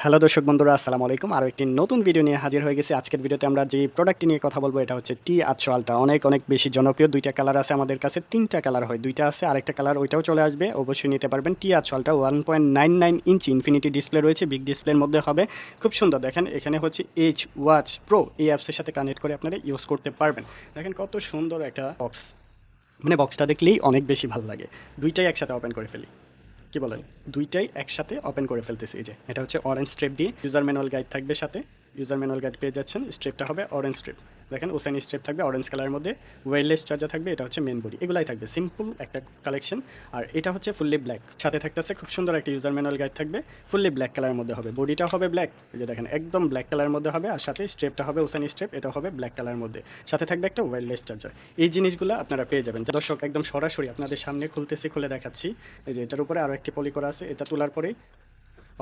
Hello দর্শক বন্ধুরা, আসসালামু আলাইকুম। আরও একটি নতুন ভিডিও নিয়ে হাজির হয়ে গেছি। আজকের ভিডিওতে আমরা যে প্রোডাক্টটি নিয়ে কথা বলবো এটা হচ্ছে T800 আলট্রা। অনেক অনেক বেশি জনপ্রিয়। দুইটা কালার আছে আমাদের কাছে, তিনটা কালার হয়, দুইটা আছে, আরেকটা কালার ওইটাও চলে আসবে, অবশ্যই নিতে পারবেন। T800 আলট্রা 1.99 ইঞ্চি ইনফিনিটি ডিসপ্লে রয়েছে, বিগ ডিসপ্লের মধ্যে হবে। খুব সুন্দর, দেখেন এখানে হচ্ছে এইচ ওয়াচ প্রো এই অ্যাপসের সাথে কানেক্ট করে আপনারা ইউজ করতে পারবেন। দেখেন কত সুন্দর একটা বক্স, মানে বক্সটা দেখলেই অনেক বেশি ভালো লাগে। দুইটাই একসাথে ওপেন করে ফেলি, কি বলেন, দুইটাই একসাথে ওপেন করে ফেলতেছি। এই যে এটা হচ্ছে অরেঞ্জ স্ট্রিপ দিয়ে ইউজার ম্যানুয়াল গাইড থাকবে, সাথে ইউজার ম্যানুয়াল গাইড পেয়ে যাচ্ছেন। স্ট্রিপটা হবে অরেঞ্জ স্ট্রিপ, দেখেন ওসেন স্ট্রিপ থাকবে অরেঞ্জ কালারের মধ্যে। ওয়্যারলেস চার্জার থাকবে, এটা হচ্ছে মেন বডি, এগুলাই থাকবে, সিম্পল একটা কালেকশন। আর এটা হচ্ছে ফুললি ব্ল্যাক, সাথে থাকতেছে খুব সুন্দর একটা ইউজার ম্যানুয়াল গাইড থাকবে, ফুললি ব্ল্যাক কালারের মধ্যে হবে। বডিটা হবে ব্ল্যাক, এই যে দেখেন একদম ব্ল্যাক কালারের মধ্যে হবে। আর সাথে স্ট্রিপটা হবে ওসেন স্ট্রিপ, এটা হবে ব্ল্যাক কালারের মধ্যে। সাথে থাকবে একটা ওয়্যারলেস চার্জার। এই জিনিসগুলো আপনারা পেয়ে যাবেন। দর্শক একদম সরাসরি আপনাদের সামনে খুলতেছি, খুলে দেখাচ্ছি। এই যে এটার উপরে আরও একটি পলি করা আছে, এটা তোলার পরেই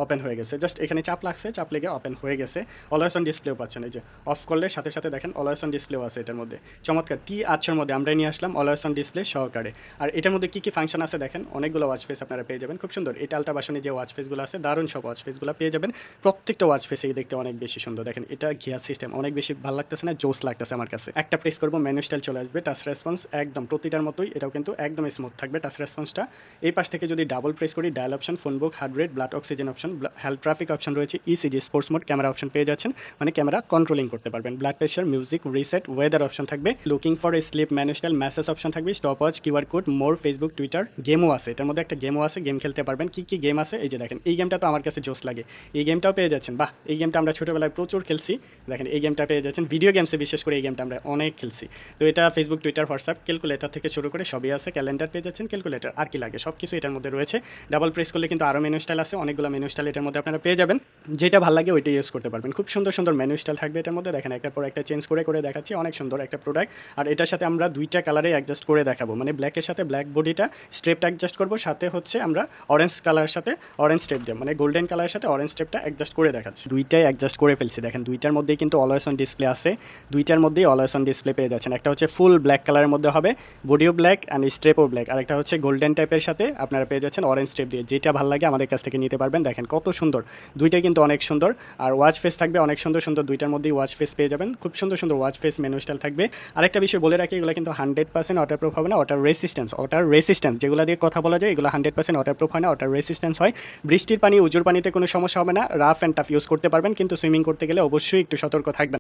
ওপেন হয়ে গেছে। জাস্ট এখানে চাপ লাগছে, চাপ লেগে ওপেন হয়ে গেছে। অলওয়েজ অন ডিসপ্লেও পাচ্ছেন, এই যে অফ করলে সাথে সাথে দেখেন অলওয়েজ অন ডিসপ্লেও আছে এটার মধ্যে। চমৎকার, T800 মধ্যে আমরাই নিয়ে আসলাম অলওয়েজ অন ডিসপ্লে সহকারে। আর এটার মধ্যে কী কী ফাংশন আছে দেখেন, অনেকগুলো ওয়াচ ফেস আপনারা পেয়ে যাবেন। খুব সুন্দর, এটা আলট্রা ভার্সনে যে ওয়াচ ফেসগুলো আছে দারুণ সব ওয়াচ ফেসগুলো পেয়ে যাবেন। প্রত্যেকটা ওয়াচ ফেসেই দেখতে অনেক বেশি সুন্দর। দেখেন এটা গিয়ার সিস্টেম, অনেক বেশি ভালো লাগতেছে না, জোস লাগতেছে আমার কাছে। একটা প্রেস করবো মেনু স্টাইল চলে আসবে, টাচ রেসপন্স একদম প্রতিটার মতোই, এটাও কিন্তু একদম স্মুথ থাকবে টাচ রেসপন্সটা। এই পাশ থেকে যদি ডাবল প্রেস করি, dial option, phone book, heart rate, blood oxygen option, health traffic option রয়েছে, ECG, sports mode, camera option পেয়ে যাচ্ছেন, মানে ক্যামেরা কন্ট্রোলিং করতে পারবেন। Blood pressure, music, reset, weather option থাকবে, looking for sleep, manual, message option থাকবে, stopwatch, QR code, more, Facebook, Twitter, গেমও আছে এটার মধ্যে, একটা গেমও আছে, গেম খেলতে পারবেন। কী কী গেম আছে এই যে দেখেন, এই গেমটা তো আমার কাছে জোস লাগে, এই গেমটাও পেয়ে যাচ্ছেন। বাহ, এই গেমটা আমরা ছোটোবেলায় প্রচুর খেলছি, দেখেন এই গেমটা পেয়ে যাচ্ছেন। ভিডিও গেমসে বিশেষ করে এই গেমটা আমরা অনেক খেলছি। তো এটা ফেসবুক, টুইটার, হোয়াটসঅ্যাপ, ক্যালকুলেটার থেকে শুরু করে সবই আছে। ক্যালেন্ডার পেয়ে যাচ্ছেন, ক্যালকুলেটার, আর কি লাগে সব কিছু এটার মধ্যে রয়েছে। ডাবল প্রেস করলে কিন্তু আরও মেনু স্টাইল আছে, অনেকগুলো মেনু স্টাইল এটার মধ্যে আপনারা পেয়ে যাবেন, যেটা ভালো লাগে ওইটা ইউজ করতে পারবেন। খুব সুন্দর সুন্দর মেনু স্টাইল থাকবে এটার মধ্যে, দেখেন একটার পর একটা চেঞ্জ করে করে দেখাচ্ছি, অনেক সুন্দর একটা প্রোডাক্ট। আর এটার সাথে আমরা দুইটা কালারে অ্যাডজাস্ট করে দেখাবো, মানে ব্ল্যাকের সাথে ব্ল্যাক বডিটা স্ট্রেপটা অ্যাডজাস্ট করবো, সাথে হচ্ছে আমরা অরেঞ্জ কালারের সাথে অরেঞ্জ স্টেপ দিয়ে, মানে গোল্ডেন কালারের সাথে অরেঞ্জ স্টেপটা অ্যাডজাস্ট করে দেখাচ্ছি। দুইটাই অ্যাডজাস্ট করে ফেলছি, দেখেন দুইটার মধ্যেই কিন্তু অলওয়েজ অন ডিসপ্লে আছে, দুইটার মধ্যেই অলওয়েজ অন ডিসপ্লে পেয়ে যাচ্ছেন। একটা হচ্ছে ফুল ব্ল্যাক কালারের মধ্যে হবে, বডিও ব্ল্যাক অ্যান্ড স্ট্রেপও ব্ল্যাক, আর একটা হচ্ছে গোল্ডেন টাইপের সাথে আপনারা পেয়ে যাচ্ছেন অরেঞ্জ স্টেপ দিয়ে। যেটা ভালো লাগে আমাদের কাছ থেকে নিতে পারবেন। দেখেন কত সুন্দর, দুইটাই কিন্তু অনেক সুন্দর। আর ওয়াচ ফেস থাকবে অনেক সুন্দর সুন্দর, দুইটার মধ্যেই ওয়াচ ফেস পেয়ে যাবেন, খুব সুন্দর সুন্দর ওয়াচ ফেস মেনু স্টাইল থাকবে। আরেকটা বিষয় বলে রাখি, এগুলো কিন্তু 100% ওয়াটারপ্রুফ হবে না, ওয়াটার রেসিস্ট্যান্স যেগুলো দিয়ে কথা বলা যায়, এগুলো 100% ওয়াটারপ্রুফ হয় না, ওয়াটার রেসিস্ট্যান্স হয়। বৃষ্টির পানি, উজুর পানিতে কোনো সমস্যা হবে না, রাফ অ্যান্ড টাফ ইউজ করতে পারবেন, কিন্তু সুইমিং করতে গেলে অবশ্যই একটু সতর্ক থাকবেন।